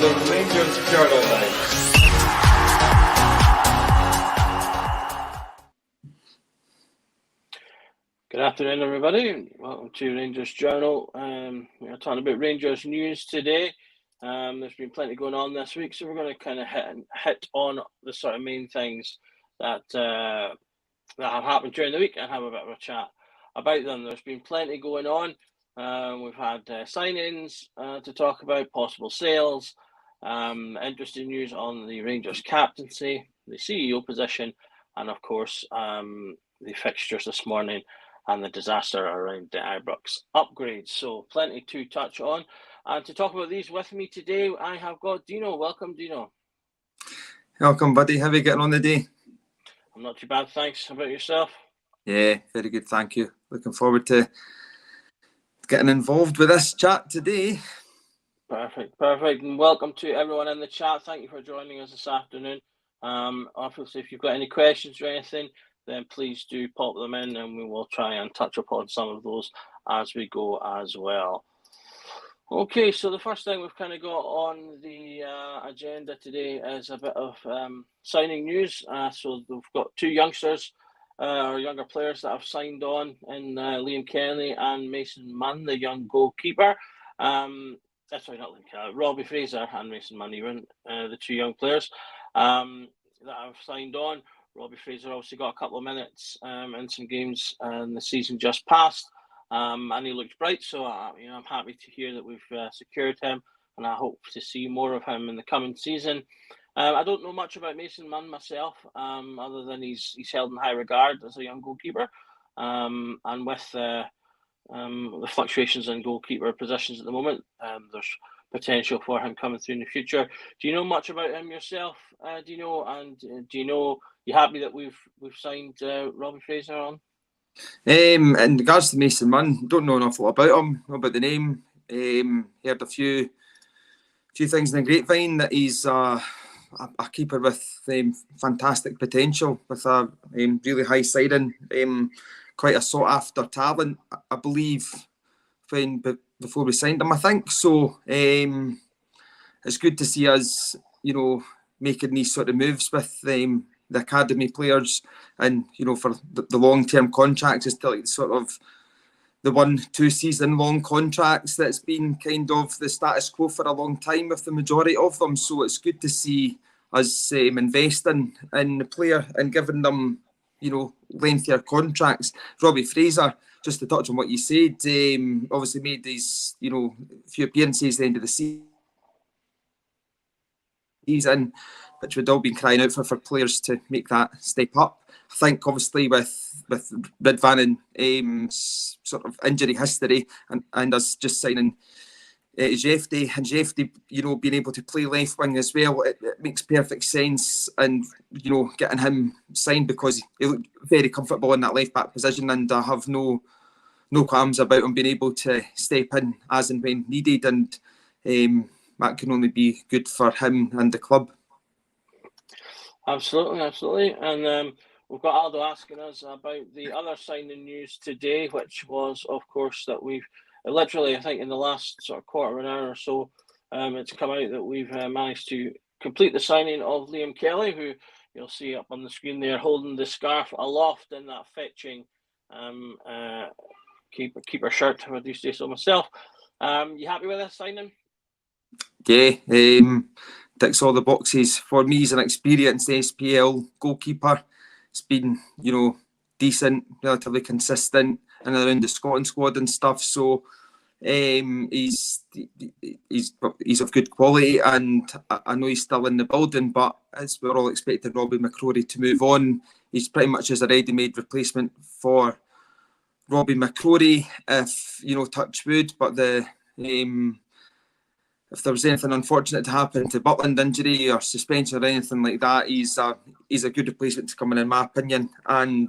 the Rangers Journal now. Good afternoon, everybody. Welcome to Rangers Journal. We're talking about Rangers news today. There's been plenty going on this week, so we're going to kind of hit on the sort of main things that have happened during the week and have a bit of a chat about them. There's been plenty going on. We've had signings to talk about, possible sales, interesting news on the Rangers captaincy, the CEO position, and of course the fixtures this morning and the disaster around the Ibrox upgrades. So plenty to touch on. And to talk about these with me today, I have got Dino. Welcome, Dino. Welcome, buddy. How are you getting on the day? I'm not too bad, thanks. How about yourself? Yeah, very good, thank you. Looking forward to getting involved with this chat today. Perfect. And welcome to everyone in the chat. Thank you for joining us this afternoon. Obviously, if you've got any questions or anything, then please do pop them in and we will try and touch upon some of those as we go as well. Okay, so the first thing we've kind of got on the agenda today is a bit of signing news. So we've got two youngsters, or younger players that have signed on in Liam Kelly and Mason Munn, the young goalkeeper. Sorry, not Liam Kelly, Robbie Fraser and Mason Munn, even the two young players that have signed on. Robbie Fraser obviously got a couple of minutes in some games in the season just past, and he looked bright. So I'm happy to hear that we've secured him, and I hope to see more of him in the coming season. I don't know much about Mason Munn myself, other than he's held in high regard as a young goalkeeper, and with the fluctuations in goalkeeper positions at the moment, there's potential for him coming through in the future. Do you know much about him yourself, Dino? And do you know, you happy that we've signed Robbie Fraser on? In regards to Mason Munn, don't know an awful lot about him, know about the name. Heard a few things in the grapevine that he's a keeper with fantastic potential, with a really high siding, quite a sought after talent, I believe, before we signed him, I think. So it's good to see us, making these sort of moves with the academy players, and for the long-term contracts, is still like sort of the 1-2 season long contracts that's been kind of the status quo for a long time with the majority of them. So it's good to see us investing in the player and giving them lengthier contracts. Robbie Fraser, just to touch on what you said, obviously made these few appearances at the end of the season, which we'd all been crying out for players to make that step up. I think obviously with Ridvan and sort of injury history and us just signing Jefty, and Jefty, being able to play left wing as well, it makes perfect sense. And getting him signed, because he looked very comfortable in that left back position, and I have no qualms about him being able to step in as and when needed, and that can only be good for him and the club. Absolutely. And we've got Aldo asking us about the other signing news today, which was, of course, that we've literally, I think in the last sort of quarter of an hour or so, it's come out that we've managed to complete the signing of Liam Kelly, who you'll see up on the screen there holding the scarf aloft in that fetching keeper shirt, if I do say so myself. You happy with this signing? Yeah, ticks all the boxes for me as an experienced SPL goalkeeper. It's been, decent, relatively consistent in and around the Scotland squad and stuff. So he's of good quality, and I know he's still in the building, but as we're all expecting Robbie McCrory to move on, he's pretty much as a ready-made replacement for Robbie McCrory, if touch wood. But if there was anything unfortunate to happen to Butland injury or suspension or anything like that, he's a good replacement to come in my opinion. And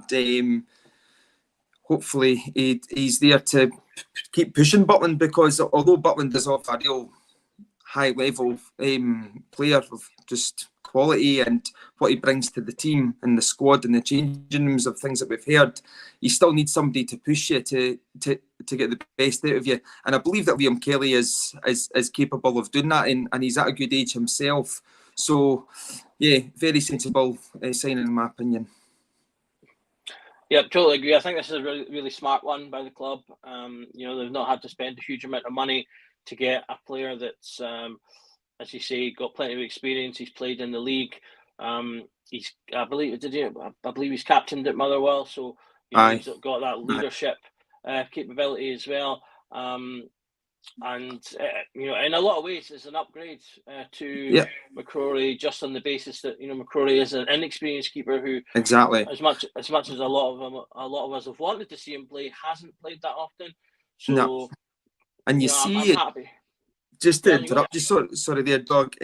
hopefully he's there to keep pushing Butland, because although Butland is off a real high level player of just quality and what he brings to the team and the squad and the changing rooms of things that we've heard, you still need somebody to push you to get the best out of you. And I believe that Liam Kelly is capable of doing that, and he's at a good age himself. So, yeah, very sensible signing in my opinion. Yep, totally agree. I think this is a really, really smart one by the club. They've not had to spend a huge amount of money to get a player that's, as you say, got plenty of experience. He's played in the league. I believe he's captained at Motherwell, so he's got that leadership capability as well. In a lot of ways, it's an upgrade to McCrory, just on the basis that McCrory is an inexperienced keeper who, exactly, as much as a lot of us have wanted to see him play, hasn't played that often. So, and I'm happy. Just to interrupt you, sorry there, Doug.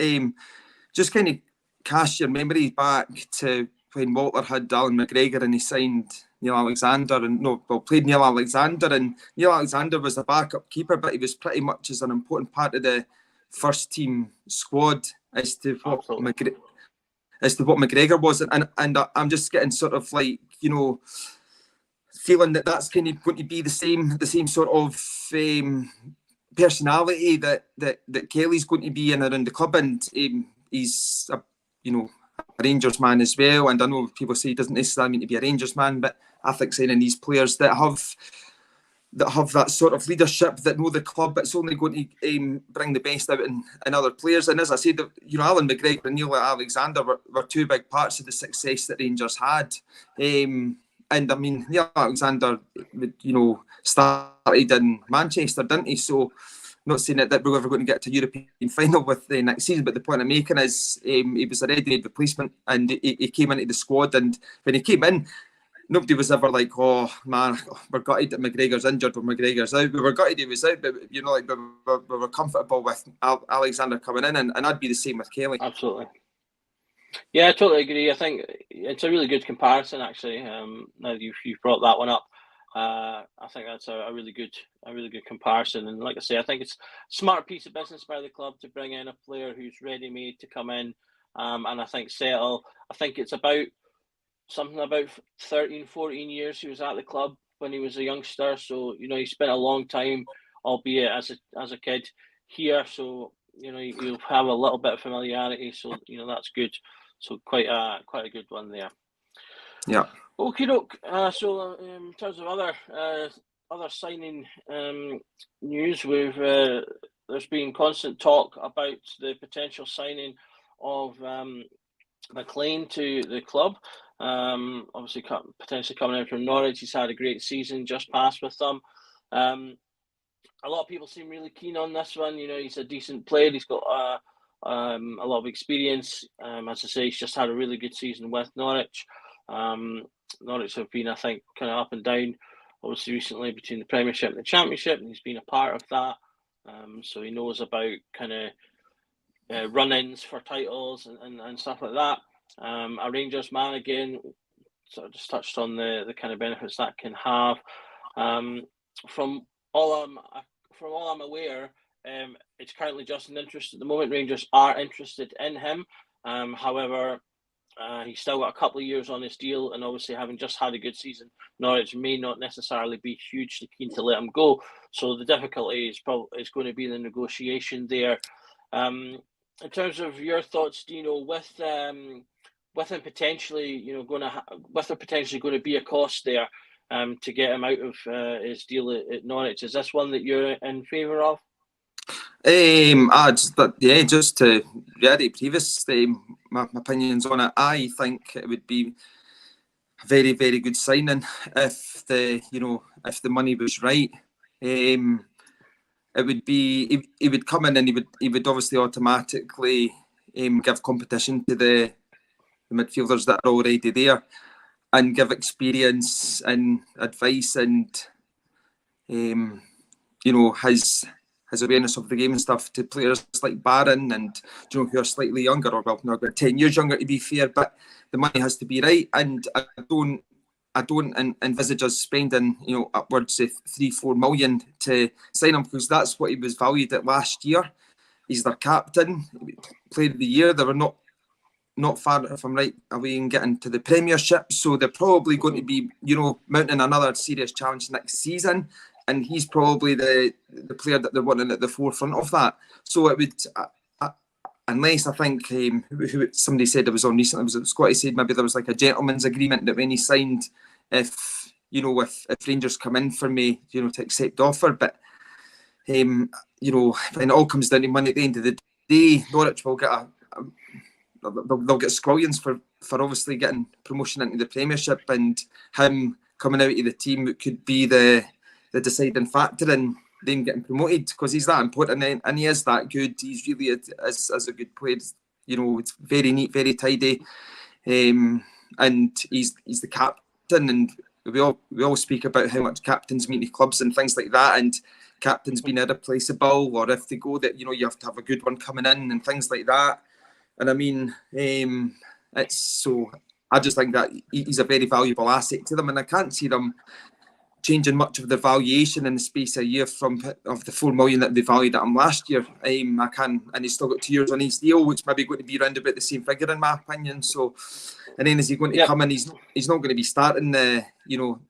Just kind of cast your memory back to when Walter had Alan McGregor and he signed Neil Alexander, played Neil Alexander, and Neil Alexander was a backup keeper, but he was pretty much as an important part of the first team squad as to what McGregor was, and I'm just getting sort of like feeling that that's kind of going to be the same sort of personality that Kelly's going to be in around the club, and he's a Rangers man as well. And I know people say he doesn't necessarily mean to be a Rangers man, but I think signing these players that have that sort of leadership, that know the club, it's only going to bring the best out in other players. And as I said, Alan McGregor and Neil Alexander were two big parts of the success that Rangers had. And I mean, Neil Alexander, started in Manchester, didn't he? So, not saying that we're ever going to get to a European final with the next season, but the point I'm making is he was a ready-made replacement, and he came into the squad. And when he came in, nobody was ever like, "Oh man, we're gutted that McGregor's injured or McGregor's out." We were gutted he was out, but we were comfortable with Alexander coming in, and I'd be the same with Kelly. Absolutely. Yeah, I totally agree. I think it's a really good comparison, actually. Now that you've brought that one up, I think that's a really good comparison. And like I say, I think it's a smart piece of business by the club to bring in a player who's ready-made to come in, and I think settle. I think it's about 13, 14 years he was at the club when he was a youngster. So he spent a long time, albeit as a kid, here. So you'll have a little bit of familiarity. So that's good. So quite a good one there. Yeah. Okay, doke. So in terms of other signing news, there's been constant talk about the potential signing of McLean to the club. Obviously, potentially coming in from Norwich. He's had a great season just past with them. A lot of people seem really keen on this one. He's a decent player. He's got a lot of experience. As I say, he's just had a really good season with Norwich. Norwich have been, I think, kind of up and down, obviously recently between the Premiership and the Championship, and he's been a part of that. So he knows about kind of run-ins for titles and stuff like that. A Rangers man, again, sort of just touched on the kind of benefits that can have. From all I'm aware, it's currently just an interest at the moment. Rangers are interested in him. However, he's still got a couple of years on his deal, and obviously having just had a good season, Norwich may not necessarily be hugely keen to let him go. So the difficulty is going to be the negotiation there. In terms of your thoughts, Dino, with him potentially, with there potentially going to be a cost there to get him out of his deal at Norwich, is this one that you're in favour of? Just to reiterate previous my opinions on it, I think it would be a very, very good signing if the money was right. It would be he would come in and he would obviously automatically give competition to the midfielders that are already there, and give experience and advice and his awareness of the game and stuff to players like Barron and who are slightly younger, or well, not 10 years younger to be fair, but the money has to be right, and I don't envisage us spending upwards of 3-4 million to sign him, because that's what he was valued at last year. He's their captain, player of the year. There were not not far, if I'm right, away and getting to the Premiership. So they're probably going to be, mounting another serious challenge next season. And he's probably the player that they're wanting at the forefront of that. So it would, unless I think who somebody said it was on recently, was it Scotty said maybe there was like a gentleman's agreement that when he signed, if Rangers come in for me, to accept the offer. But when it all comes down to money at the end of the day, Norwich will get they'll get squillions for obviously getting promotion into the Premiership, and him coming out of the team could be the deciding factor in them getting promoted, because he's that important and he is that good. He's really is a good player. It's very neat, very tidy, and he's the captain. And we all speak about how much captains mean to clubs and things like that, and captains being irreplaceable, or if they go that you have to have a good one coming in and things like that. And I mean, it's so. I just think that he's a very valuable asset to them, and I can't see them changing much of the valuation in the space of a year of the 4 million that they valued at him last year. And he's still got 2 years on his deal, which maybe going to be around about the same figure in my opinion. So, and then is he going to come in? He's not going to be starting the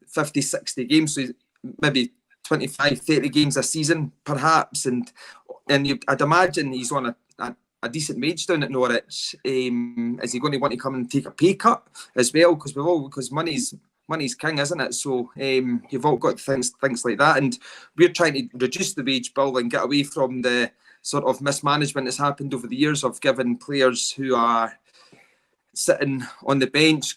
50, 60 games, so maybe 25, 30 games a season perhaps, and I'd imagine he's on a decent wage down at Norwich. Is he going to want to come and take a pay cut as well? Because money's king, isn't it? So you've all got things like that, and we're trying to reduce the wage bill and get away from the sort of mismanagement that's happened over the years of giving players who are sitting on the bench,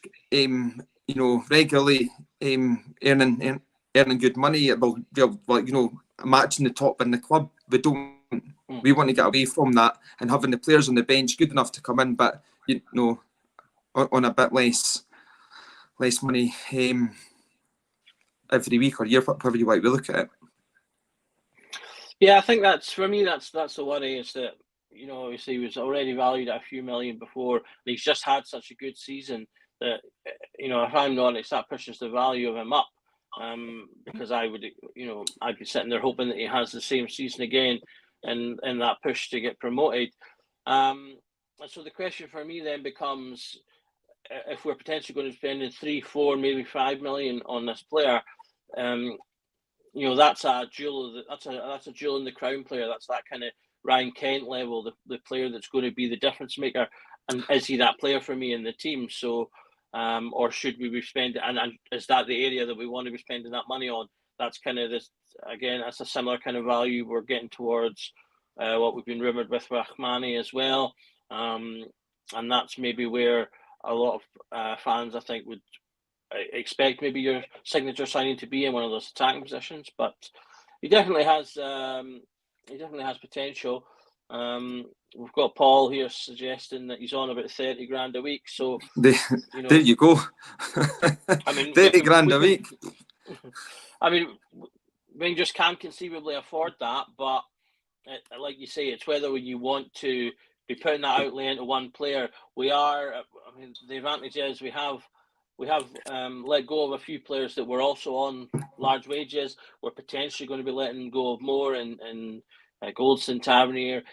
regularly earning good money. They'll matching the top in the club. We want to get away from that and having the players on the bench good enough to come in, but on a bit less money every week or year, whatever you like to look at it. Yeah, I think that's the worry, is that obviously he was already valued at a few million before, and he's just had such a good season that if I'm honest, that pushes the value of him up. Because I'd be sitting there hoping that he has the same season again, and that push to get promoted. And so the question for me then becomes, if we're potentially going to spend 3, 4, maybe 5 million on this player, that's a jewel. That's a jewel in the crown player. That's that kind of Ryan Kent level, the player that's going to be the difference maker. And is he that player for me in the team? So, or should we be spending? And is that the area that we want to be spending that money on? That's kind of this again. That's a similar kind of value we're getting towards. What we've been rumoured with Rahmani as well, and that's maybe where a lot of fans, I think, would expect maybe your signature signing to be in one of those attacking positions. But he definitely has potential. We've got Paul here suggesting that he's on about 30 grand a week. So there you go. I mean, 30 grand a week. I mean, Rangers can conceivably afford that, but like you say, it's whether you want to be putting that outlay into one player. The advantage is we have let go of a few players that were also on large wages. We're potentially going to be letting go of more in Goldson, Tavernier,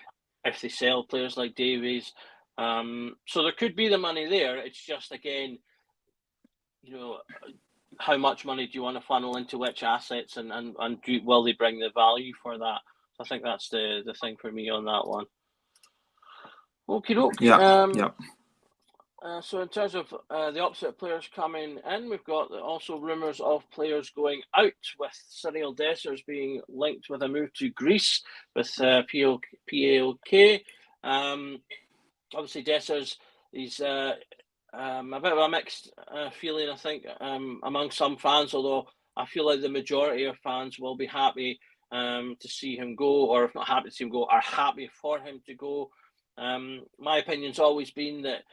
if they sell players like Davies. So there could be the money there. It's just, again, how much money do you want to funnel into which assets, and will they bring the value for that? I think that's the thing for me on that one. Okie doke. Yeah. So in terms of the opposite players coming in, we've got also rumours of players going out, with Cyril Dessers being linked with a move to Greece with PAOK. Obviously, Dessers, he's a bit of a mixed feeling, I think, among some fans, although I feel like the majority of fans will be happy to see him go, or if not happy to see him go, are happy for him to go. My opinion's always been that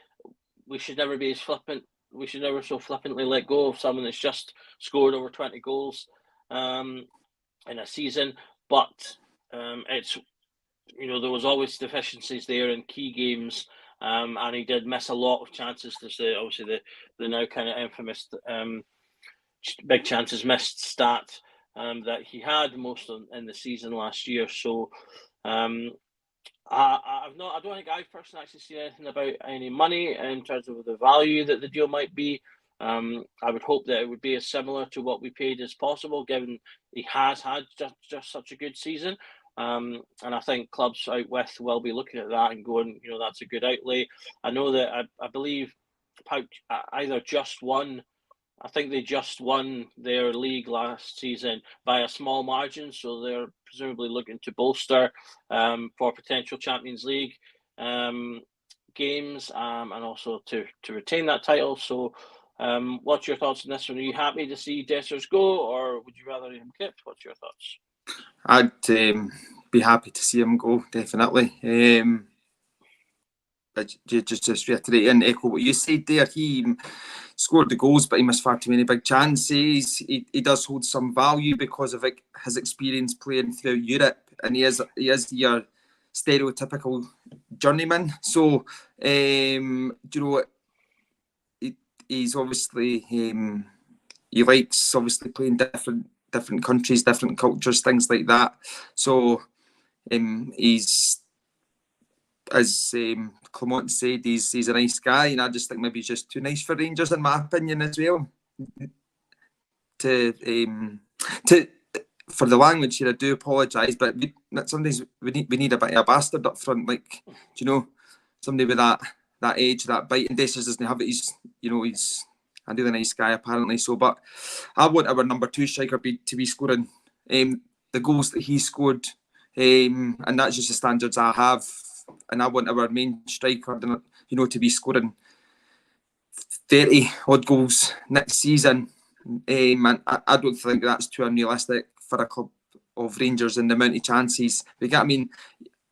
we should never be as flippant. We should never so flippantly let go of someone that's just scored over 20 goals in a season. But it's there was always deficiencies there in key games, and he did miss a lot of chances. There's obviously the now kind of infamous big chances missed stat that he had most in the season last year. So I've not. I don't think I've personally actually seen anything about any money in terms of the value that the deal might be. I would hope that it would be as similar to what we paid as possible, given he has had just such a good season. And I think clubs out west will be looking at that and going, that's a good outlay. I know that I believe Pauk either just won. I think they just won their league last season by a small margin, so they're presumably looking to bolster for potential Champions League games and also to retain that title. So, what's your thoughts on this one? Are you happy to see Dessers go, or would you rather him kept? What's your thoughts? I'd be happy to see him go, definitely. But just reiterate and echo what you said there. He scored the goals, but he missed far too many big chances. He does hold some value because of his experience playing throughout Europe, and he is your stereotypical journeyman. So, he's obviously he likes obviously playing different countries, different cultures, things like that. So, he's, as Clement said, he's a nice guy, and I just think maybe he's just too nice for Rangers, in my opinion, as well. To for the language here, I do apologise, but sometimes we need a bit of a bastard up front, like, somebody with that edge, that bite. And Dessers doesn't have it. He's a really nice guy apparently. So, but I want our number 2 striker to be scoring the goals that he scored, and that's just the standards I have. And I want our main striker, to be scoring 30 odd goals next season. And I don't think that's too unrealistic for a club of Rangers and the amount of chances we get. I mean,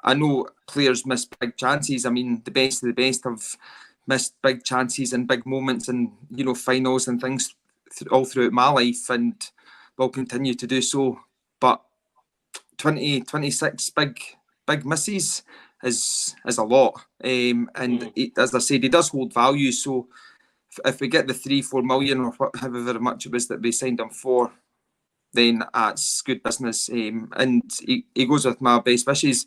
I know players miss big chances. I mean, the best of the best have missed big chances and big moments and, finals and things all throughout my life, and will continue to do so. But 26 big misses is a lot. And as I said, he does hold value. So if we get the 3-4 million or however much it was that we signed him for, then that's good business. And he goes with my best wishes.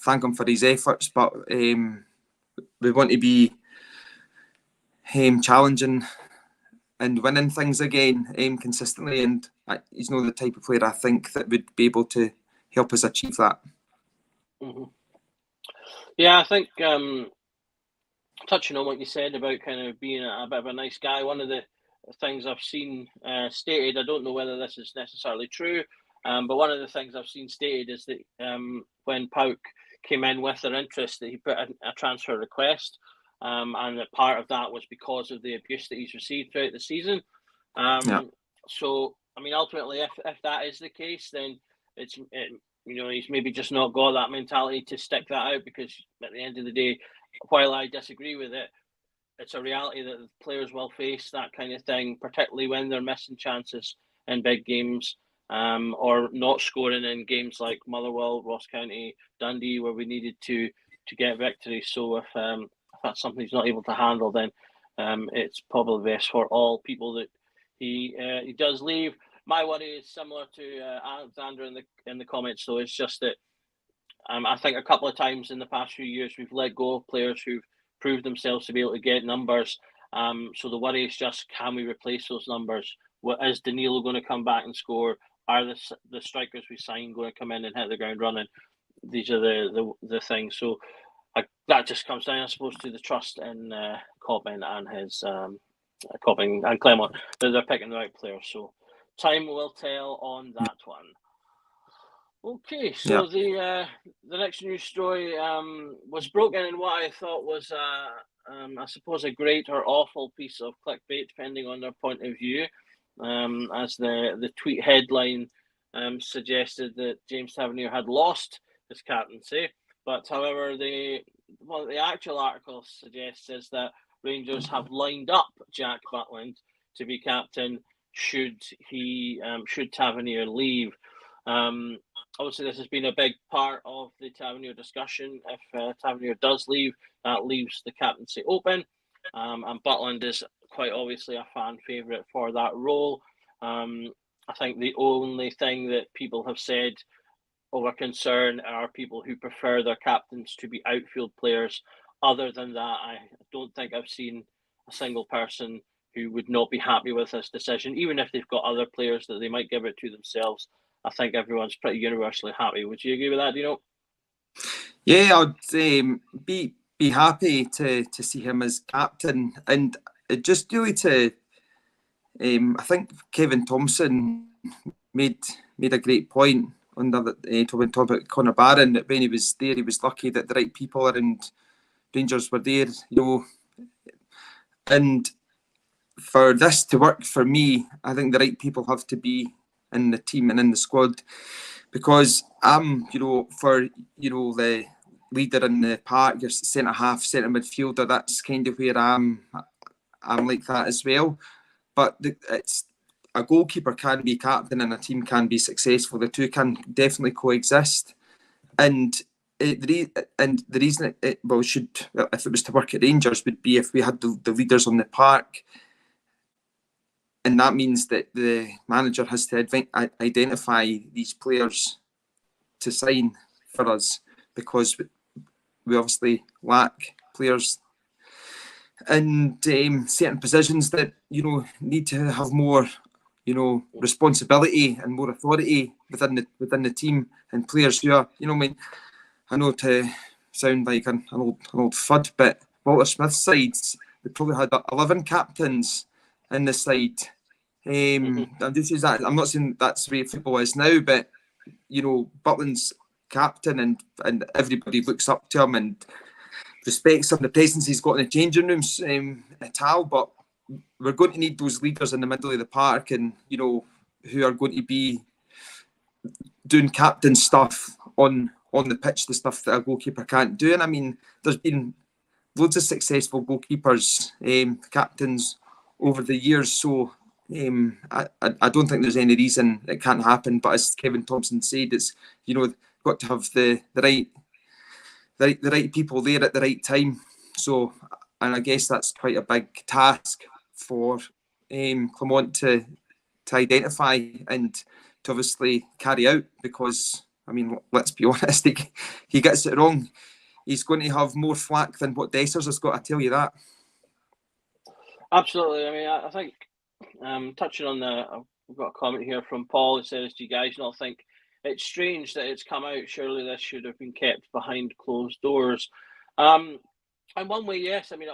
Thank him for his efforts, but we want to be challenging and winning things again consistently. And he's not the type of player I think that would be able to help us achieve that. Mm-hmm. Yeah, I think touching on what you said about kind of being a bit of a nice guy, one of the things I've seen stated, I don't know whether this is necessarily true, but one of the things I've seen stated is that when Pauk came in with their interest, that he put a transfer request, and that part of that was because of the abuse that he's received throughout the season. So, I mean, ultimately, if that is the case, then he's maybe just not got that mentality to stick that out, because at the end of the day, while I disagree with it, it's a reality that the players will face that kind of thing, particularly when they're missing chances in big games, or not scoring in games like Motherwell, Ross County, Dundee, where we needed to get victory. So if that's something he's not able to handle, then it's probably best for all people that he does leave. My worry is similar to Alexander in the comments, though. It's just that I think a couple of times in the past few years we've let go of players who've proved themselves to be able to get numbers. So the worry is just, can we replace those numbers? Is Danilo going to come back and score? Are the strikers we sign going to come in and hit the ground running? These are the things. So that just comes down, I suppose, to the trust in Cobbin and his Cobbin and Clement, that they're picking the right players. So time will tell on that one. Okay, so the next news story was broken in what I thought was, I suppose, a great or awful piece of clickbait, depending on their point of view, as the tweet headline suggested that James Tavernier had lost his captaincy. But however, what the actual article suggests is that Rangers have lined up Jack Butland to be captain should Tavernier leave. Obviously, this has been a big part of the Tavernier discussion. If Tavernier does leave, that leaves the captaincy open. And Butland is quite obviously a fan favourite for that role. I think the only thing that people have said over concern are people who prefer their captains to be outfield players. Other than that, I don't think I've seen a single person who would not be happy with this decision, even if they've got other players that they might give it to themselves. I think everyone's pretty universally happy. Would you agree with that, Dino? Yeah, I'd be happy to see him as captain, and just really to I think Kevin Thompson made a great point on the when talking about Conor Barron, that when he was there, he was lucky that the right people around Rangers were there, and for this to work for me, I think the right people have to be in the team and in the squad, because I'm, for the leader in the park, your centre half, centre midfielder. That's kind of where I'm like that as well. But it's a goalkeeper can be captain and a team can be successful. The two can definitely coexist. And the reason it should, if it was to work at Rangers, would be if we had the leaders on the park. And that means that the manager has to identify these players to sign for us, because we obviously lack players in certain positions that need to have more responsibility and more authority within the team, and players who are I know to sound like an old fud, but Walter Smith's sides, they probably had 11 captains in the side. I'm not saying that's the way football is now, but Butland's captain, and everybody looks up to him and respects him, the presence he's got in the changing rooms at all. But we're going to need those leaders in the middle of the park, and who are going to be doing captain stuff on the pitch, the stuff that a goalkeeper can't do. And I mean, there's been loads of successful goalkeepers, captains over the years. So I don't think there's any reason it can't happen. But as Kevin Thompson said, it's got to have the right people there at the right time. So, and I guess that's quite a big task for Clement to identify and to obviously carry out, because I mean, let's be honest, he gets it wrong, he's going to have more flack than what Dessers has got, I tell you that. Absolutely. I mean, I think touching on we've got a comment here from Paul who says, do you guys not think it's strange that it's come out? Surely this should have been kept behind closed doors. And one way, yes. I mean,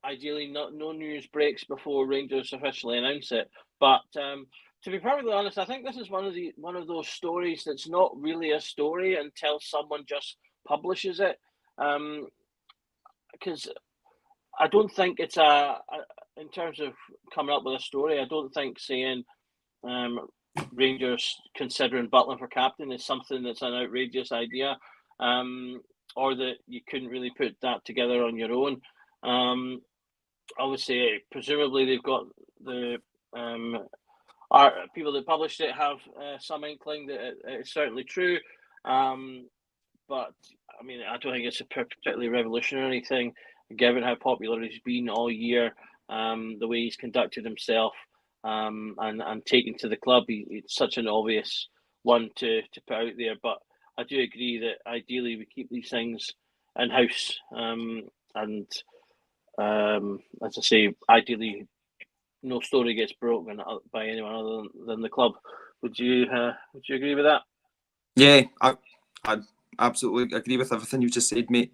ideally, no news breaks before Rangers officially announce it. But to be perfectly honest, I think this is one of those stories that's not really a story until someone just publishes it. Because I don't think it's in terms of coming up with a story, I don't think saying Rangers considering Butland for captain is something that's an outrageous idea, or that you couldn't really put that together on your own. Obviously, presumably they've got the people that published it have some inkling that it's certainly true. But I mean, I don't think it's a particularly revolutionary thing, given how popular he's been all year, the way he's conducted himself, and taken to the club. It's such an obvious one to put out there. But I do agree that ideally we keep these things in-house, and as I say, ideally no story gets broken by anyone other than the club. Would you agree with that? Yeah, I absolutely agree with everything you just said, mate.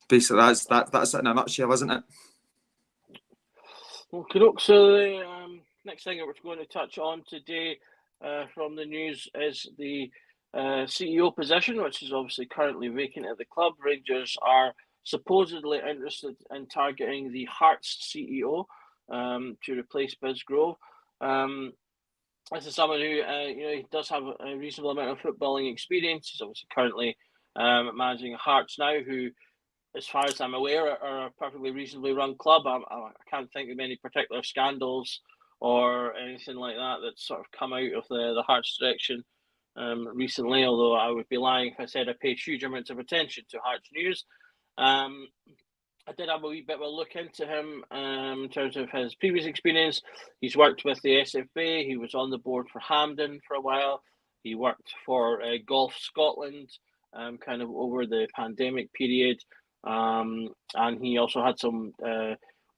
Basically, that's it in a nutshell, isn't it? Okay, so the next thing that we're going to touch on today from the news is the CEO position, which is obviously currently vacant at the club. Rangers are supposedly interested in targeting the Hearts CEO to replace Bisgrove. This is someone who he does have a reasonable amount of footballing experience. He's obviously currently managing Hearts now, who, as far as I'm aware, are a perfectly reasonably run club. I can't think of any particular scandals or anything like that that's sort of come out of the Hearts direction recently, although I would be lying if I said I paid huge amounts of attention to Hearts news. I did have a wee bit of a look into him in terms of his previous experience. He's worked with the SFA. He was on the board for Hampden for a while. He worked for Golf Scotland kind of over the pandemic period, and he also had some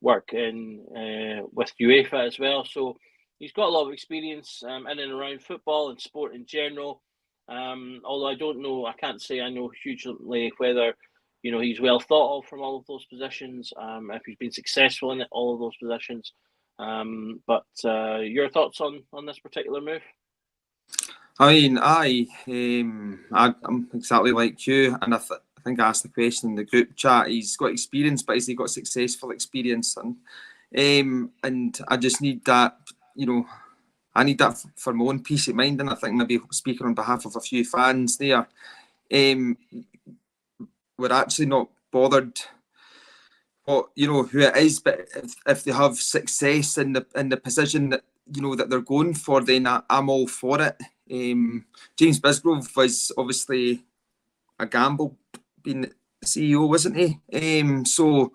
work in with UEFA as well. So he's got a lot of experience in and around football and sport in general. Although I don't know, I can't say I know hugely whether he's well thought of from all of those positions. If he's been successful in all of those positions. But your thoughts on this particular move? I mean, I'm exactly like you, and I think I asked the question in the group chat. He's got experience, but has he got successful experience? And I just need that, I need that for my own peace of mind. And I think maybe speaking on behalf of a few fans there, we're actually not bothered who it is, but if they have success in the position that that they're going for, then I'm all for it. James Bisgrove was obviously a gamble being the CEO, wasn't he? So,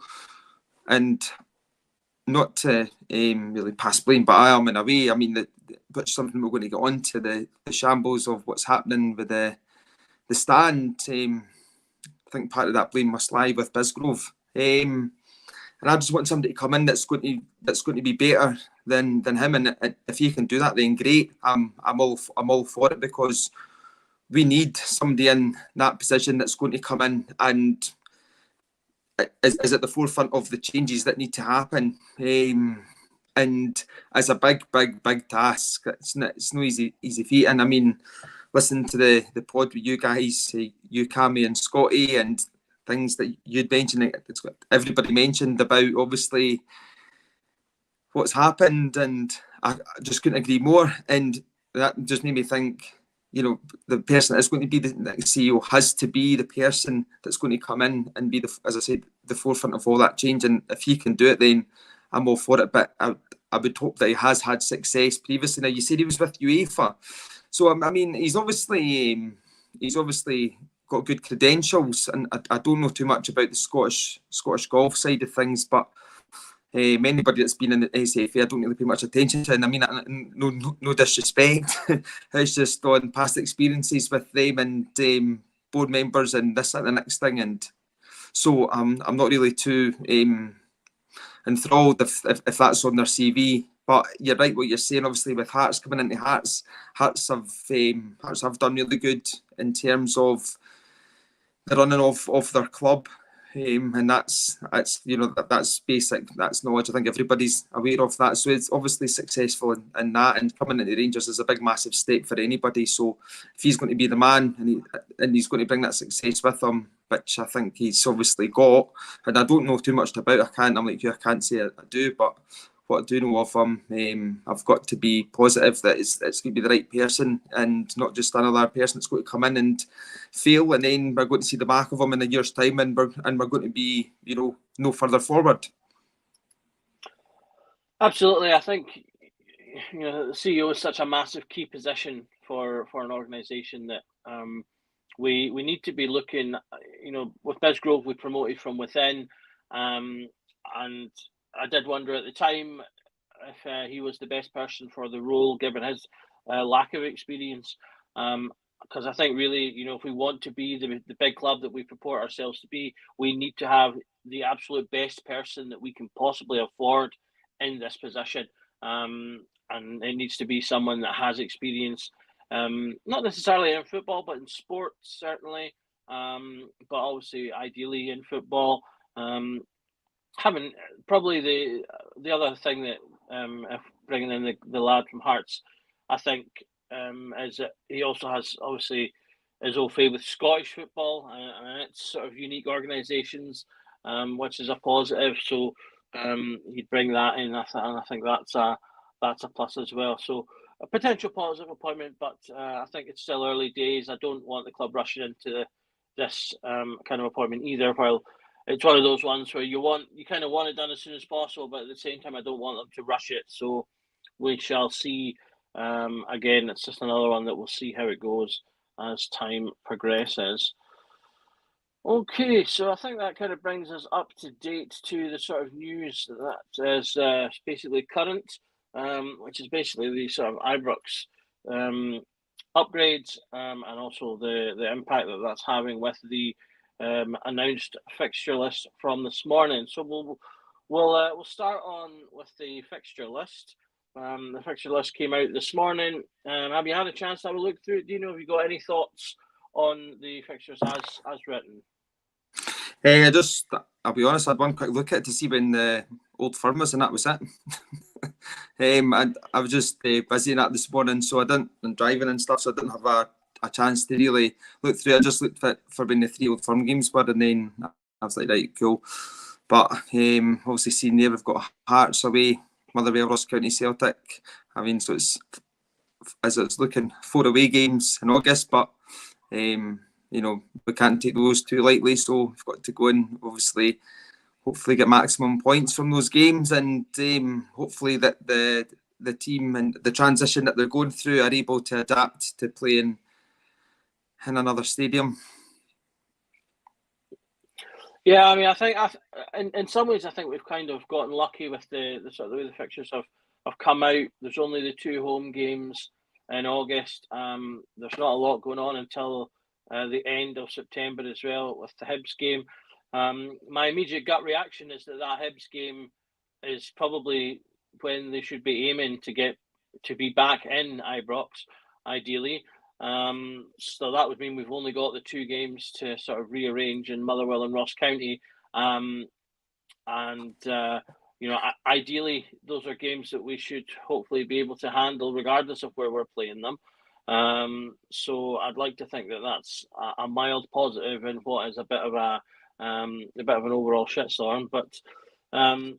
and not to really pass blame, but I am in a way. I mean, that's something we're going to get on to the shambles of what's happening with the stand. I think part of that blame must lie with Bisgrove. And I just want somebody to come in that's going to be better than him. And if he can do that, then great. I'm all for it, because we need somebody in that position that's going to come in and is at the forefront of the changes that need to happen. And it's a big task. It's no easy feat. And I mean, listen to the pod with you guys, you, Cammy and Scotty, and things that you'd mentioned. Everybody mentioned about obviously what's happened, and I just couldn't agree more. And that just made me think, the person that's going to be the next CEO has to be the person that's going to come in and be, as I said, the forefront of all that change. And if he can do it, then I'm all for it. But I would hope that he has had success previously. Now, you said he was with UEFA, so I mean, he's obviously got good credentials, and I don't know too much about the Scottish golf side of things, but anybody that's been in the SFA, I don't really pay much attention to. And I mean, no disrespect, it's just on past experiences with them and board members and this and the next thing. And so I'm not really too enthralled if that's on their CV. But you're right what you're saying. Obviously, with Hearts coming into Hearts have done really good in terms of the running of their club. And that's basic, that's knowledge. I think everybody's aware of that. So it's obviously successful in that, and coming into Rangers is a big, massive step for anybody. So if he's going to be the man, and he's going to bring that success with him, which I think he's obviously got, and I don't know too much about. I'm like you, I can't say I do, but what I do know of him, I've got to be positive that it's going to be the right person, and not just another person that's going to come in and fail, and then we're going to see the back of him in a year's time, and we're going to be no further forward. Absolutely, I think the CEO is such a massive key position for an organisation that we need to be looking. With Bisgrove, we promoted from within, and I did wonder at the time if he was the best person for the role, given his lack of experience. Because I think really, if we want to be the big club that we purport ourselves to be, we need to have the absolute best person that we can possibly afford in this position. And it needs to be someone that has experience, not necessarily in football, but in sports, certainly. But obviously, ideally in football. Having probably the other thing that if bringing in the lad from Hearts, I think is that he also has obviously is au fait with Scottish football and its sort of unique organisations, which is a positive. So he'd bring that in, and I think that's a plus as well. So a potential positive appointment, but I think it's still early days. I don't want the club rushing into this kind of appointment either. While it's one of those ones where you kind of want it done as soon as possible, but at the same time, I don't want them to rush it. So we shall see. Again, it's just another one that we'll see how it goes as time progresses. Okay, so I think that kind of brings us up to date to the sort of news that is basically current, which is basically the sort of Ibrox upgrades and also the impact that that's having with the announced fixture list from this morning. So we'll start on with the fixture list. The fixture list came out this morning. Have you had a chance to have a look through it? Do you know, have you got any thoughts on the fixtures as written? I'll be honest, I had one quick look at it to see when the Old Firm was, and that was it. And I was just busy in that this morning, so I'm driving and stuff, so I didn't have a chance to really look through it. I just looked for when the 3 Old Firm games were, and then I was like, right, cool. But obviously seeing there, we've got Hearts away, Motherwell, Ross County, Celtic. I mean, so it's looking 4 away games in August, but you know, we can't take those too lightly, so we've got to go in, obviously, hopefully get maximum points from those games, and hopefully that the team and the transition that they're going through are able to adapt to playing in another stadium. Yeah, I mean, I think in some ways, I think we've kind of gotten lucky with the sort of the way the fixtures have come out. There's only the 2 home games in August. There's not a lot going on until the end of September as well with the Hibs game. My immediate gut reaction is that Hibs game is probably when they should be aiming to be back in Ibrox, ideally. So that would mean we've only got the 2 games to sort of rearrange in Motherwell and Ross County. You know, ideally, those are games that we should hopefully be able to handle regardless of where we're playing them. So I'd like to think that that's a mild positive in what is a bit of an overall shitstorm. But the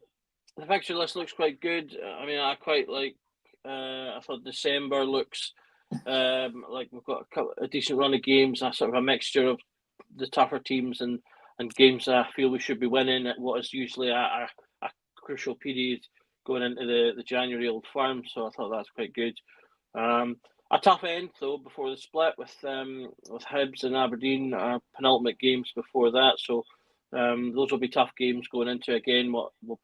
fixture list looks quite good. I mean, I quite like. I thought December looks like we've got a decent run of games. A sort of a mixture of the tougher teams and games that I feel we should be winning at what is usually a crucial period going into the January Old Firm. So I thought that's quite good. A tough end though before the split with Hibs and Aberdeen, penultimate games before that. So those will be tough games going into again what will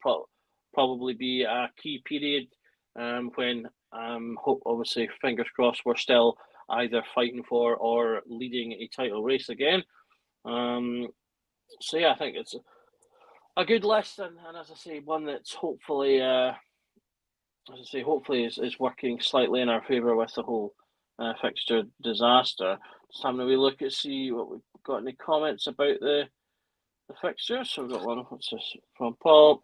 probably be a key period when obviously fingers crossed we're still either fighting for or leading a title race again. So yeah, I think it's a good list, and as I say, one that's hopefully is working slightly in our favour with the whole fixture disaster. Just having a wee look at see what we've got any comments about the fixtures. So we've got one from Paul.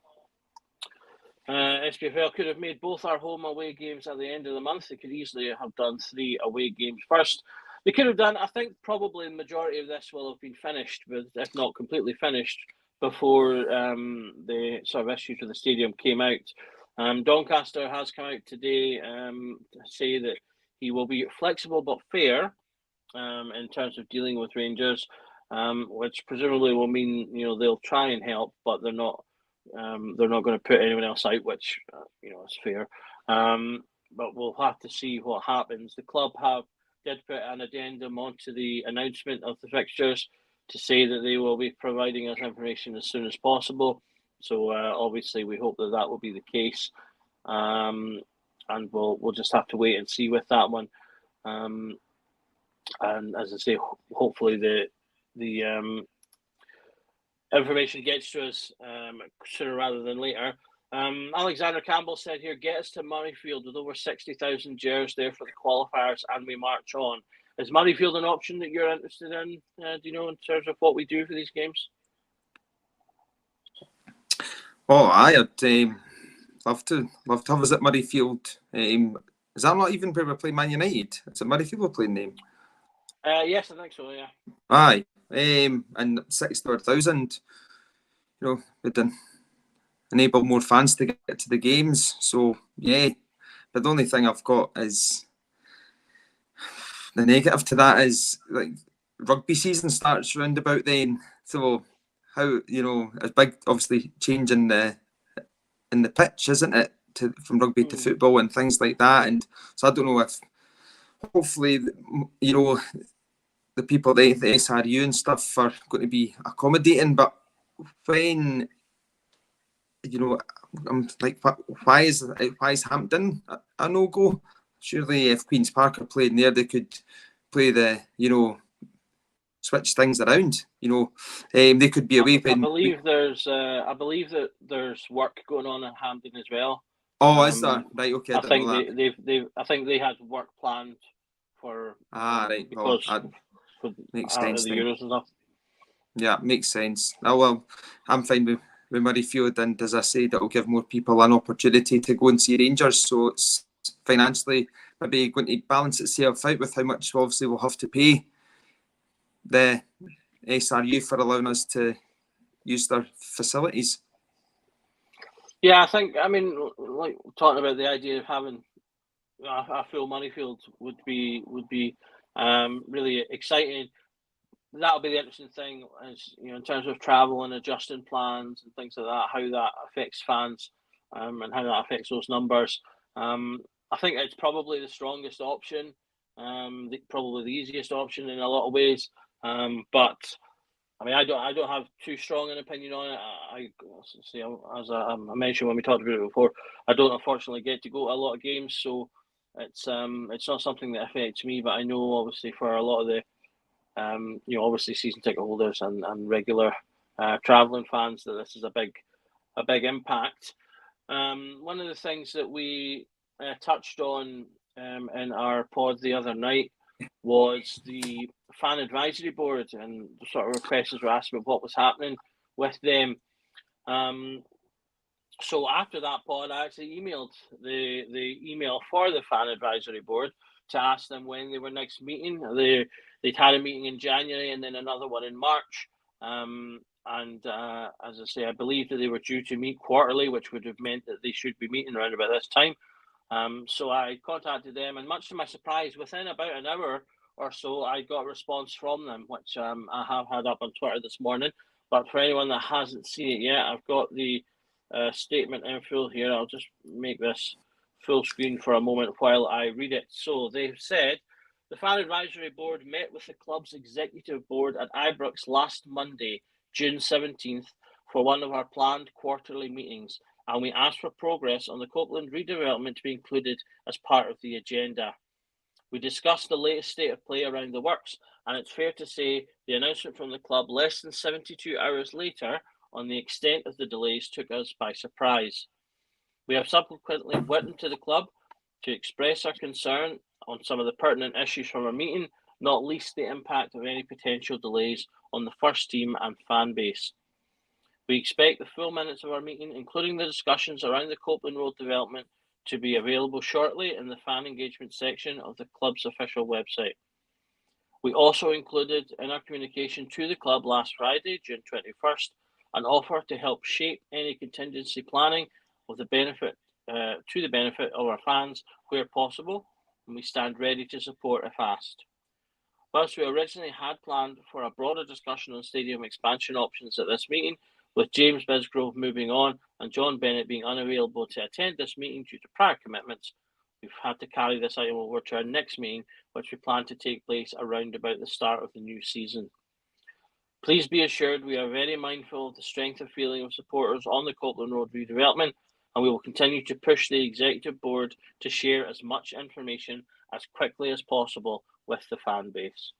SPFL could have made both our home away games at the end of the month. They could easily have done 3 away games first. They could have done, I think probably the majority of this will have been finished, if not completely finished, before the sort of issues with the stadium came out. Doncaster has come out today to say that he will be flexible but fair in terms of dealing with Rangers, which presumably will mean they'll try and help, but they're not going to put anyone else out, which is fair. But we'll have to see what happens. The club did put an addendum onto the announcement of the fixtures to say that they will be providing us information as soon as possible. So obviously we hope that will be the case, and we'll just have to wait and see with that one. And as I say, hopefully the information gets to us sooner rather than later. Alexander Campbell said here, get us to Murrayfield with over 60,000 jers there for the qualifiers and we march on. Is Murrayfield an option that you're interested in, do you know, in terms of what we do for these games? Oh, I'd love to visit Murrayfield. Is that not even where we play Man United? Is it Murrayfield we're playing name? Yes, I think so, yeah. Aye. And 60,000, would enable more fans to get to the games. So yeah, but the only thing I've got is the negative to that is like rugby season starts round about then. So how a big obviously change in the pitch, isn't it, from rugby to football and things like that. And so I don't know if hopefully the people, the SRU and stuff are going to be accommodating, but when I'm like, why is Hampton a no-go? surely if Queen's Park are playing there, they could play the, switch things around. They could be away. I believe that there's work going on in Hampden as well. Oh, is that right? Okay, I think didn't know that. I think they had work planned for right. because That makes of sense. the Euros and stuff. Yeah, makes sense. Oh, well, I'm fine with Murrayfield, and as I said, it'll give more people an opportunity to go and see Rangers. So it's financially maybe going to balance itself out with how much obviously we'll have to pay the SRU for allowing us to use their facilities. Yeah, I mean, like talking about the idea of having a full Murrayfield would be really exciting. That'll be the interesting thing, as in terms of travel and adjusting plans and things like that, how that affects fans, and how that affects those numbers. I think it's probably the strongest option, probably the easiest option in a lot of ways. But I mean, I don't have too strong an opinion on it. As I mentioned when we talked about it before, I don't unfortunately get to go to a lot of games, so it's not something that affects me. But I know obviously for a lot of the obviously season ticket holders and regular travelling fans, that this is a big impact. One of the things that we touched on in our pod the other night was the fan advisory board, and sort of questions were asked about what was happening with them. So after that pod, I actually emailed the email for the fan advisory board to ask them when they were next meeting. They'd had a meeting in January and then another one in March. And as I say, I believe that they were due to meet quarterly, which would have meant that they should be meeting around about this time. So I contacted them, and much to my surprise, within about an hour or so, I got a response from them, which I have had up on Twitter this morning. But for anyone that hasn't seen it yet, I've got the statement in full here. I'll just make this full screen for a moment while I read it. So they've said, the Fan Advisory Board met with the club's executive board at Ibrox last Monday, June 17th, for one of our planned quarterly meetings, and we asked for progress on the Copeland redevelopment to be included as part of the agenda. We discussed the latest state of play around the works, and it's fair to say the announcement from the club less than 72 hours later on the extent of the delays took us by surprise. We have subsequently written to the club to express our concern on some of the pertinent issues from our meeting, not least the impact of any potential delays on the first team and fan base. We expect the full minutes of our meeting, including the discussions around the Copeland Road development, to be available shortly in the fan engagement section of the club's official website. We also included in our communication to the club last Friday, June 21st, an offer to help shape any contingency planning with the benefit to the benefit of our fans where possible, and we stand ready to support if asked. Whilst we originally had planned for a broader discussion on stadium expansion options at this meeting, with James Bisgrove moving on and John Bennett being unavailable to attend this meeting due to prior commitments, we've had to carry this item over to our next meeting, which we plan to take place around about the start of the new season. Please be assured we are very mindful of the strength of feeling of supporters on the Copeland Road redevelopment, and we will continue to push the executive board to share as much information as quickly as possible with the fan base.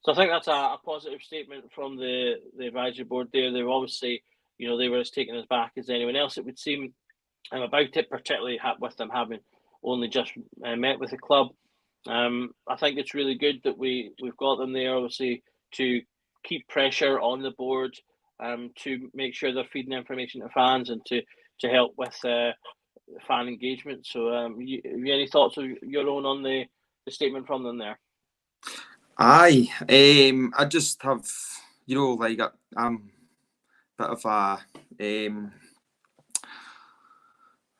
So I think that's a positive statement from the advisory board there. They've obviously, they were as taken as back as anyone else, it would seem, about it, particularly with them having only just met with the club. I think it's really good that we've got them there, obviously, to keep pressure on the board, to make sure they're feeding information to fans and to help with fan engagement. So have you any thoughts of your own on the statement from them there? Aye, I just have, like I'm a bit of a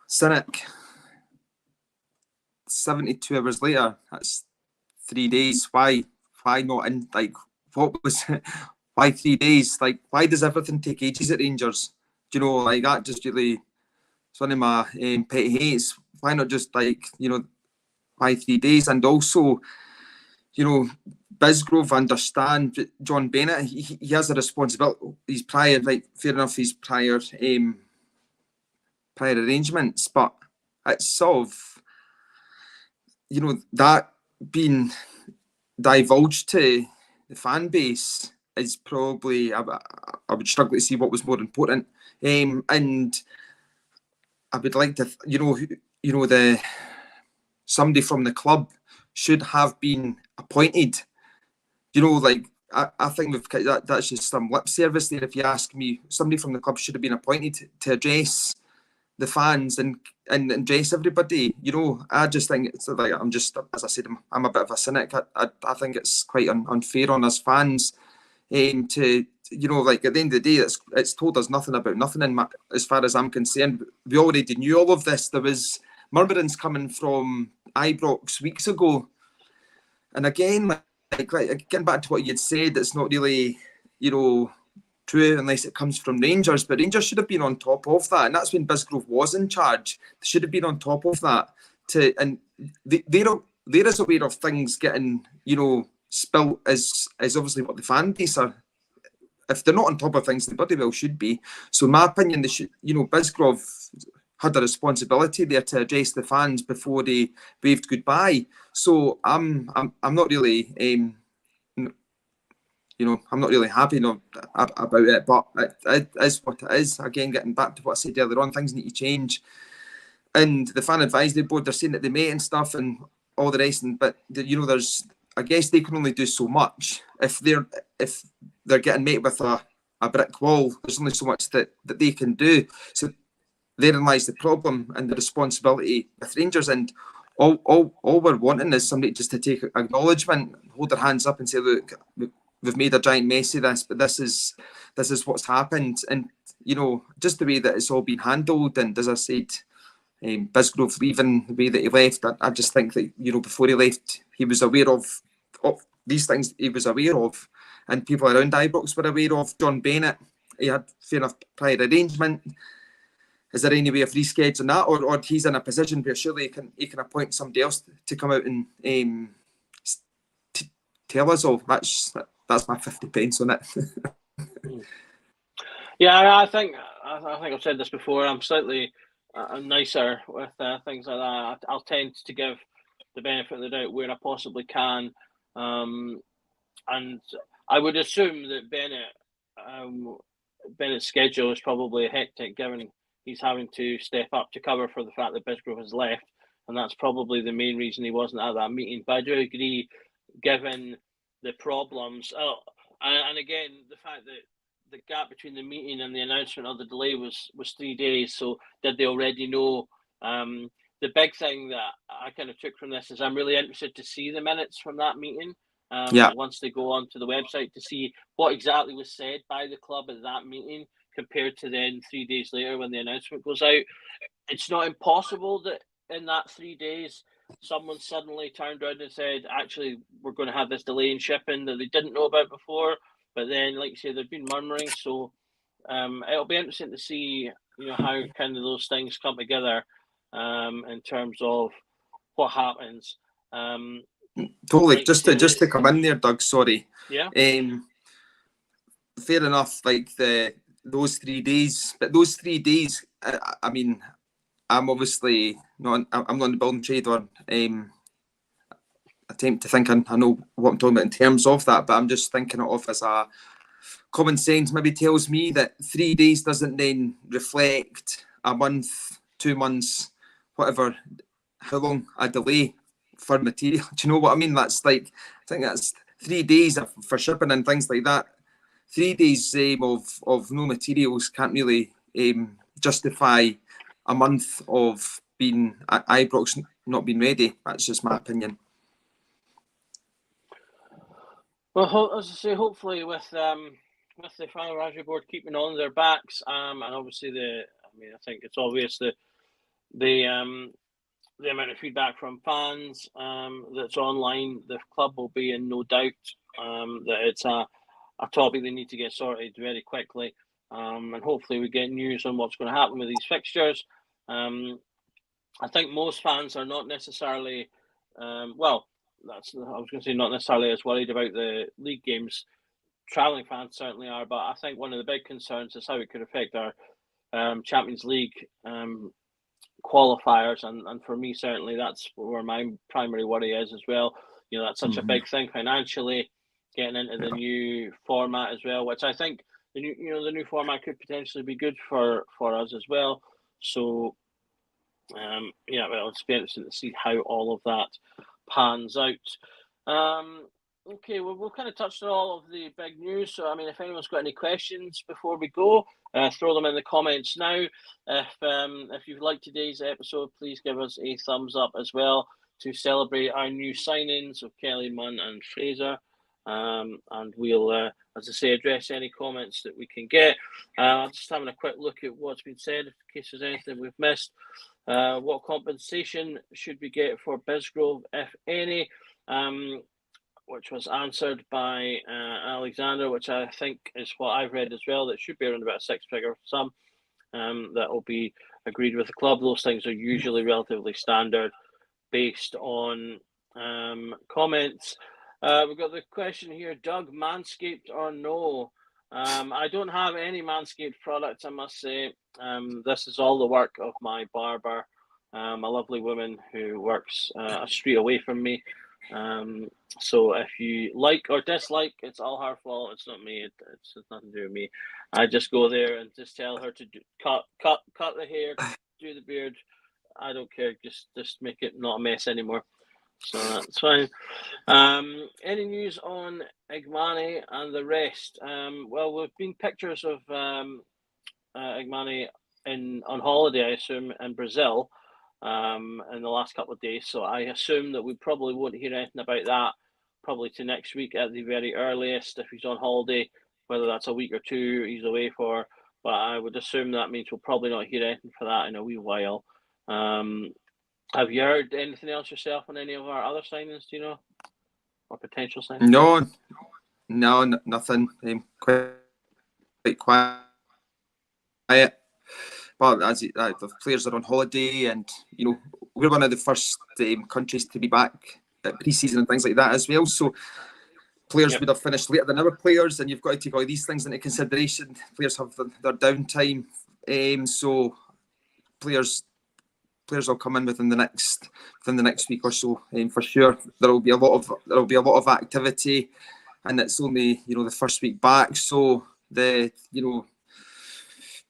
cynic. 72 hours later, that's 3 days. Why not in, like, what was why 3 days? Like, why does everything take ages at Rangers? Like, that just really, it's one of my pet hates. Why not just, like, why 3 days? And also, Bisgrove, understand John Bennett, he has a responsibility. He's prior, like, fair enough, he's prior arrangements, but it's sort of, that being divulged to the fan base is probably, I would struggle to see what was more important. And I would like to, somebody from the club should have been appointed. I think that's just some lip service there. If you ask me, somebody from the club should have been appointed to address the fans and address everybody. I just think it's like, as I said, I'm a bit of a cynic. I think it's quite unfair on us fans to, at the end of the day, it's told us nothing about nothing. As far as I'm concerned, we already knew all of this. There was murmurings coming from Ibrox weeks ago, and again, getting back to what you had said, it's not really, true unless it comes from Rangers. But Rangers should have been on top of that, and that's when Bisgrove was in charge. They should have been on top of that. And they're as aware of things getting, spilt as obviously what the fan base are. If they're not on top of things, they bloody well should be. So in my opinion, they should, Bisgrove had a responsibility there to address the fans before they waved goodbye. So I'm not really, I'm not really happy about it, but it is what it is. Again, getting back to what I said earlier on, things need to change. And the fan advisory board, they're saying that they may and stuff and all the rest, but there's, I guess they can only do so much. If they're getting met with a brick wall, there's only so much that they can do. So therein lies the problem and the responsibility with Rangers. And all we're wanting is somebody just to take acknowledgement, hold their hands up and say, look, we've made a giant mess of this, but this is what's happened. And, just the way that it's all been handled. And as I said, Bisgrove leaving the way that he left, I just think that, before he left, he was aware of these things he was aware of, and people around Ibrox were aware of. John Bennett, he had fair enough prior arrangement. Is there any way of rescheduling that, or he's in a position where surely he can appoint somebody else to come out and tell us all? That's my 50 pence on it. Yeah, I think I've said this before. I'm slightly nicer with things like that. I'll tend to give the benefit of the doubt where I possibly can, and I would assume that Bennett's schedule is probably hectic, given he's having to step up to cover for the fact that Bisgrove has left, and that's probably the main reason he wasn't at that meeting. But I do agree, given the problems, and again, the fact that the gap between the meeting and the announcement of the delay was 3 days. So did they already know? The big thing that I kind of took from this is I'm really interested to see the minutes from that meeting. Once they go onto the website, to see what exactly was said by the club at that meeting compared to then 3 days later when the announcement goes out. It's not impossible that in that 3 days someone suddenly turned around and said, actually, we're going to have this delay in shipping that they didn't know about before. But then, like you say, there've been murmuring. So it'll be interesting to see, how kind of those things come together in terms of what happens. Totally. Like just to come in there, Doug. Sorry. Yeah. Fair enough. Like those 3 days, but those 3 days. I mean, I'm obviously not. I'm not in the building trade or attempt to think I know what I'm talking about in terms of that, but I'm just thinking it off as a common sense maybe tells me that 3 days doesn't then reflect a month, 2 months, whatever, how long a delay for material. Do you know what I mean? That's like, I think that's 3 days for shipping and things like that. 3 days of no materials can't really justify a month of being Ibrox not being ready. That's just my opinion. Well, as I say, hopefully with the final advisory board keeping on their backs, and obviously I think it's obvious that the amount of feedback from fans that's online, the club will be in no doubt that it's a topic they need to get sorted very quickly, and hopefully we get news on what's going to happen with these fixtures. I think most fans are not necessarily I was going to say not necessarily as worried about the league games. Travelling fans certainly are, but I think one of the big concerns is how it could affect our Champions League qualifiers, and for me certainly that's where my primary worry is as well. That's such a big thing financially, getting into the new format as well, which I think the new format could potentially be good for us as well. So it's be interesting to see how all of that pans out. Okay, well, we've kind of touched on all of the big news. So, I mean, if anyone's got any questions before we go, throw them in the comments now. If you've liked today's episode, please give us a thumbs up as well to celebrate our new signings of Kelly, Munn and Fraser. And we'll, as I say, address any comments that we can get. Just having a quick look at what's been said, in case there's anything we've missed. What compensation should we get for Bisgrove, if any? Which was answered by Alexander, which I think is what I've read as well. That should be around about a six-figure sum that will be agreed with the club. Those things are usually relatively standard based on comments. We've got the question here, Doug, Manscaped or no? I don't have any Manscaped products, I must say. This is all the work of my barber, a lovely woman who works a street away from me. So if you like or dislike, it's all her fault. It's not me. It's nothing to do with me. I just go there and just tell her to cut the hair, do the beard. I don't care. Just make it not a mess anymore. So that's fine. Any news on Igmane and the rest? Well, we've been pictures of Igmane on holiday, I assume, in Brazil. In the last couple of days, so I assume that we probably won't hear anything about that probably to next week at the very earliest if he's on holiday, whether that's a week or two he's away for, but I would assume that means we'll probably not hear anything for that in a wee while. Have you heard anything else yourself on any of our other signings, do you know, or potential signings? No, nothing. Quite quiet. But as the players are on holiday, and we're one of the first countries to be back at pre-season and things like that as well. So players would have finished later than our players, and you've got to take all these things into consideration. Players have their downtime, so players will come in within the next week or so. For sure, there will be a lot of activity, and it's only the first week back, so the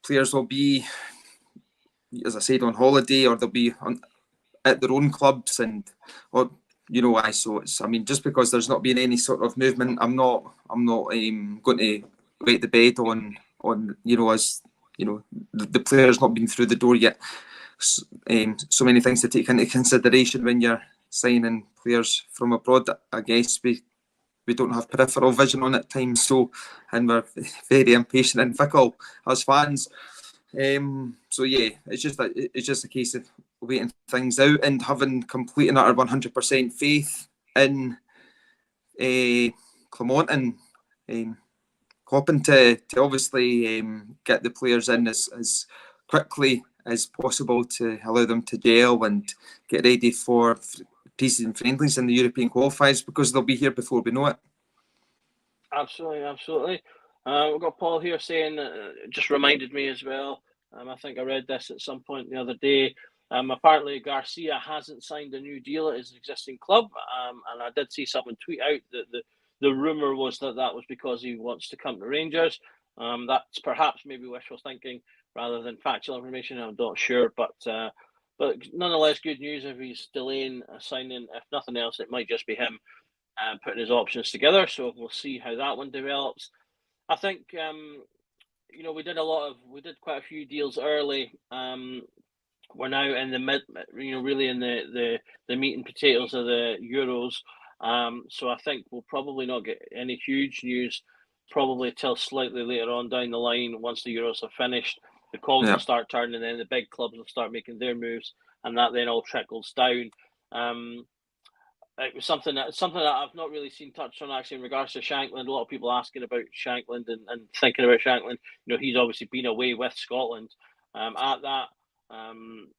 players will be, as I said, on holiday, or they'll be at their own clubs, so it's, I mean, just because there's not been any sort of movement, I'm not going to wait the bed on as the players not been through the door yet. So many things to take into consideration when you're signing players from abroad. I guess we don't have peripheral vision on at times, and we're very impatient and fickle as fans. So yeah, it's just a case of waiting things out and having complete and utter 100% faith in Clement and Coppin to obviously get the players in as quickly as possible to allow them to gel and get ready for pre-season friendlies in the European qualifiers, because they'll be here before we know it. Absolutely. We've got Paul here saying, just reminded me as well, I think I read this at some point the other day, apparently Garcia hasn't signed a new deal at his existing club, and I did see someone tweet out that the rumour was that was because he wants to come to Rangers. That's perhaps maybe wishful thinking rather than factual information, I'm not sure, but nonetheless good news if he's delaying a signing. If nothing else, it might just be him putting his options together, so we'll see how that one develops. I think we did quite a few deals early. We're now in the mid, really in the meat and potatoes of the Euros. So I think we'll probably not get any huge news probably till slightly later on down the line once the Euros are finished. The calls will start turning, and then the big clubs will start making their moves, and that then all trickles down. It was something that I've not really seen touched on actually in regards to Shankland. A lot of people asking about Shankland and thinking about Shankland. He's obviously been away with Scotland at that.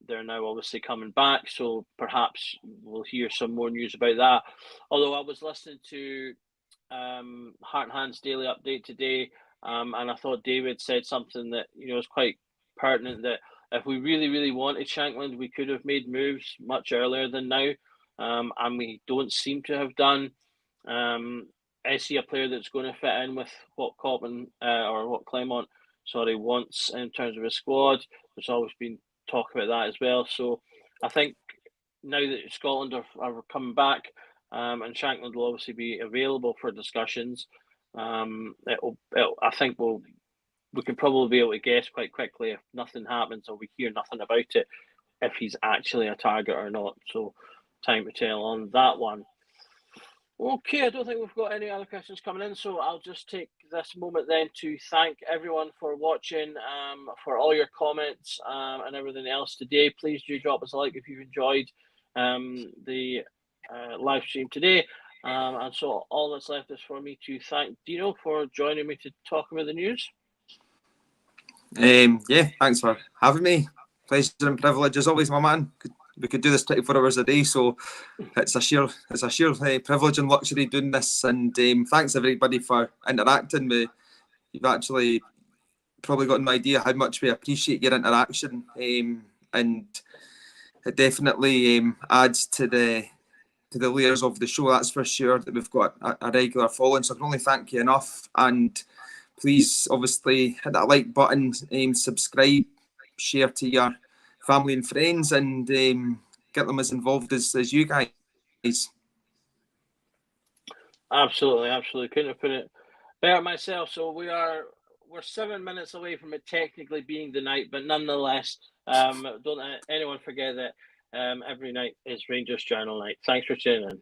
They're now obviously coming back, so perhaps we'll hear some more news about that. Although I was listening to Heart and Hands Daily Update today, and I thought David said something that was quite pertinent, that if we really, really wanted Shankland, we could have made moves much earlier than now, and we don't seem to have done. I see a player that's going to fit in with what what Clermont, wants in terms of his squad. There's always been talk about that as well. So I think now that Scotland are coming back, and Shankland will obviously be available for discussions, I think we can probably be able to guess quite quickly if nothing happens or we hear nothing about it, if he's actually a target or not. So time to tell on that one. Okay, I don't think we've got any other questions coming in, so I'll just take this moment then to thank everyone for watching, for all your comments and everything else today. Please do drop us a like if you've enjoyed the live stream today. And so all that's left is for me to thank Dino for joining me to talk about the news. Yeah, thanks for having me. Pleasure and privilege as always, my man. We could do this 24 hours a day, so it's a sheer privilege and luxury doing this. And thanks everybody for interacting. You've actually probably got an idea how much we appreciate your interaction, and it definitely adds to the layers of the show. That's for sure, that we've got a regular following. So I can only thank you enough. And please, obviously, hit that like button, subscribe, share to your family and friends, and get them as involved as you guys. Absolutely. Couldn't have put it better myself. So we're 7 minutes away from it technically being the night, but nonetheless, don't let anyone forget that every night is Rangers Journal night. Thanks for tuning in.